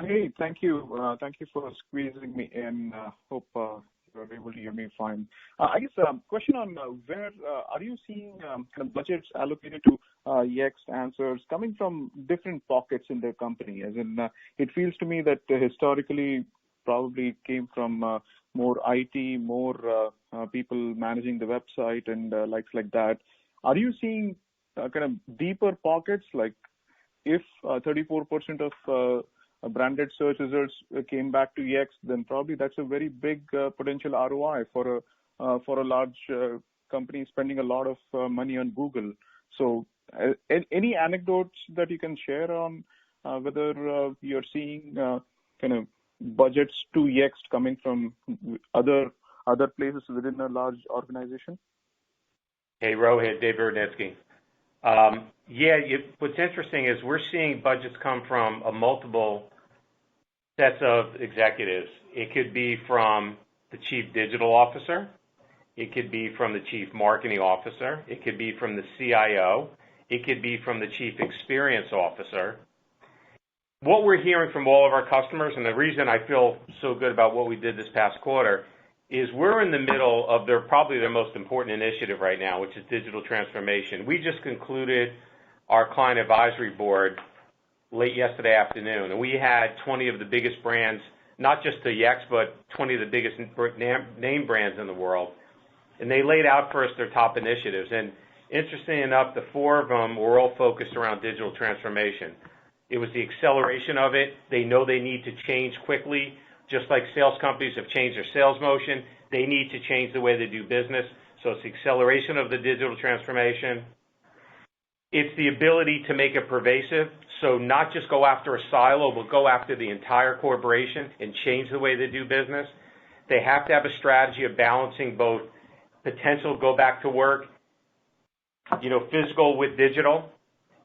Hey, thank you. Thank you for squeezing me in. Hope you're able to hear me fine. I guess question on where are you seeing kind of budgets allocated to Yext Answers coming from different pockets in the company? As in, it feels to me that historically probably came from more IT, more people managing the website and likes like that. Are you seeing kind of deeper pockets, like if 34% of branded search results came back to Yext, then probably that's a very big potential ROI for a large company spending a lot of money on Google. So any anecdotes that you can share on whether you're seeing kind of budgets to Yext coming from other places within a large organization? Hey, Rohit, Dave Rudnitsky. What's interesting is we're seeing budgets come from a multiple sets of executives. It could be from the chief digital officer. It could be from the chief marketing officer. It could be from the CIO. It could be from the chief experience officer. What we're hearing from all of our customers, and the reason I feel so good about what we did this past quarter, is we're in the middle of probably their most important initiative right now, which is digital transformation. We just concluded our client advisory board late yesterday afternoon, and we had 20 of the biggest brands, not just the Yext, but 20 of the biggest name brands in the world. And they laid out for us their top initiatives. And interestingly enough, the 4 of them were all focused around digital transformation. It was the acceleration of it. They know they need to change quickly. Just like sales companies have changed their sales motion, they need to change the way they do business. So it's the acceleration of the digital transformation. It's the ability to make it pervasive. So not just go after a silo, but go after the entire corporation and change the way they do business. They have to have a strategy of balancing both potential go back to work, physical with digital.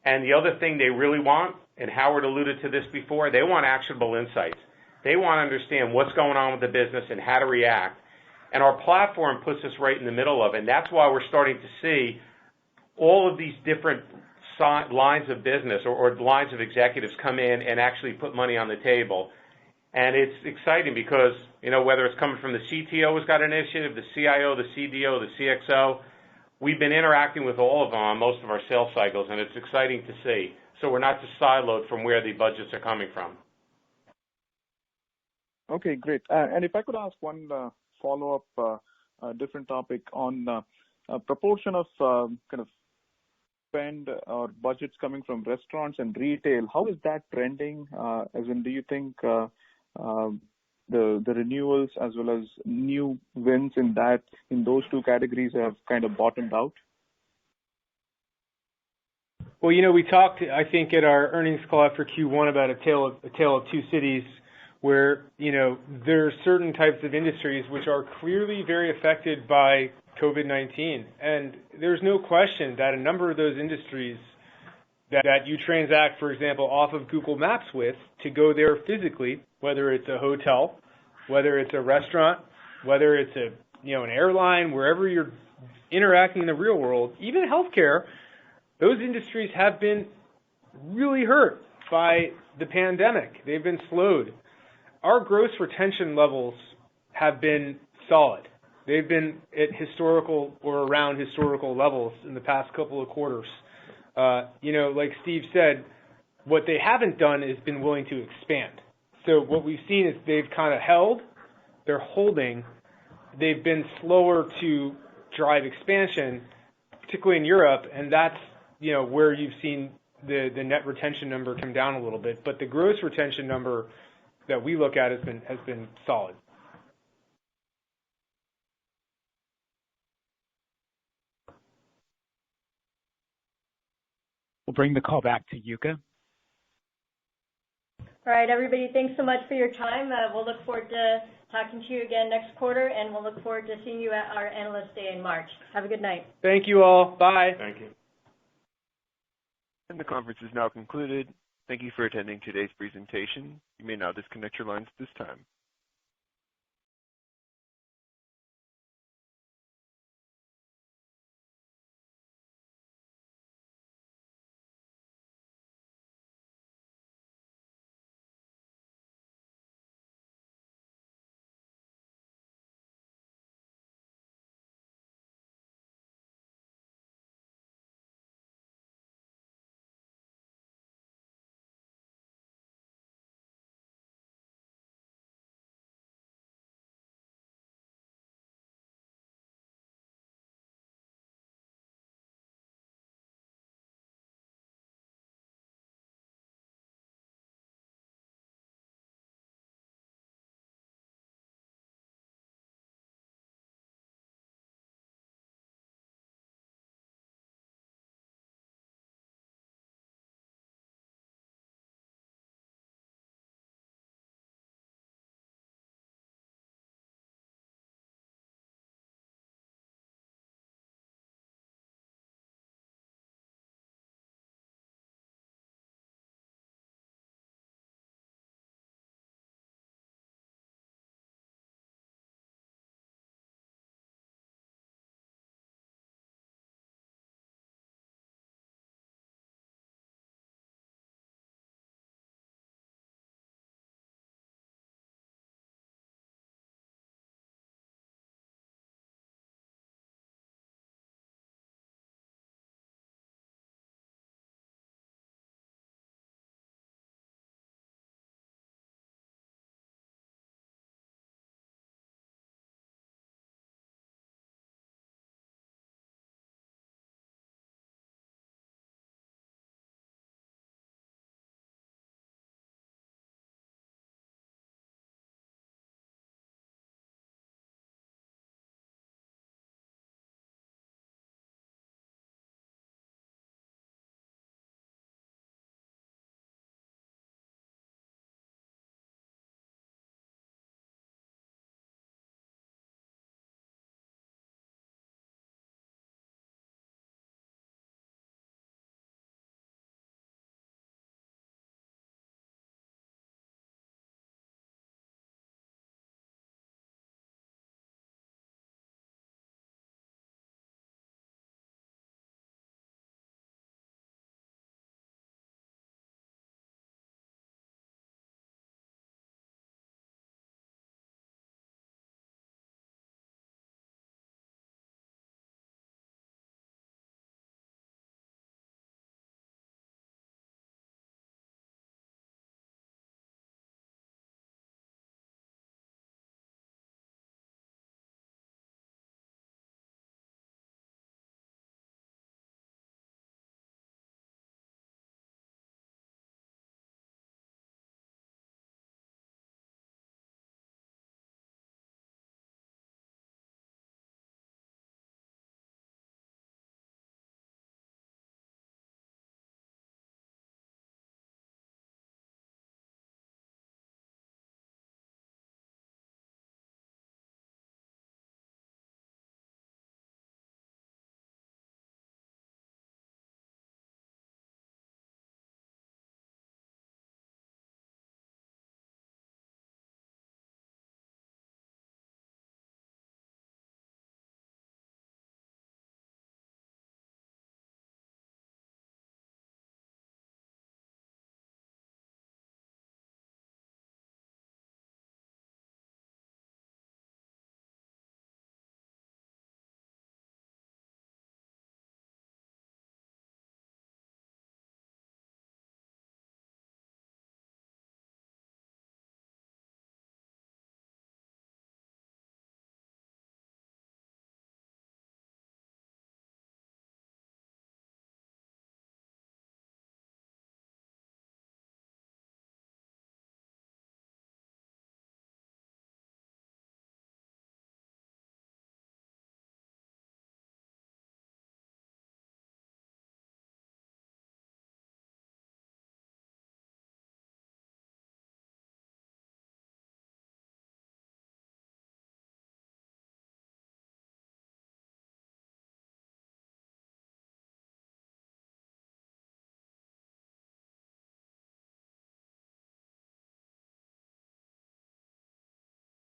And the other thing they really want, and Howard alluded to this before, they want actionable insights. They want to understand what's going on with the business and how to react. And our platform puts us right in the middle of it. And that's why we're starting to see all of these different lines of business or lines of executives come in and actually put money on the table. And it's exciting because, whether it's coming from the CTO who's got an initiative, the CIO, the CDO, the CXO, we've been interacting with all of them on most of our sales cycles, and it's exciting to see. So we're not just siloed from where the budgets are coming from. Okay, great. And if I could ask one follow-up, different topic on proportion of kind of spend or budgets coming from restaurants and retail. How is that trending? As in, do you think the renewals as well as new wins in those two categories have kind of bottomed out? Well, we talked, I think, at our earnings call after Q1 about a tale of two cities, where there are certain types of industries which are clearly very affected by COVID-19, and there's no question that a number of those industries that you transact, for example, off of Google Maps with to go there physically, whether it's a hotel, whether it's a restaurant, whether it's an airline, wherever you're interacting in the real world, even healthcare, those industries have been really hurt. by the pandemic. They've been slowed. Our gross retention levels have been solid. They've been at historical or around historical levels in the past couple of quarters. Like Steve said, what they haven't done is been willing to expand. So what we've seen is they've kind of held, they're holding, they've been slower to drive expansion, particularly in Europe, and that's where you've seen the net retention number come down a little bit. But the gross retention number that we look at has been solid. We'll bring the call back to Yuka. All right, everybody, thanks so much for your time. We'll look forward to talking to you again next quarter, and we'll look forward to seeing you at our Analyst Day in March. Have a good night. Thank you all. Bye. Thank you. And the conference is now concluded. Thank you for attending today's presentation. You may now disconnect your lines at this time.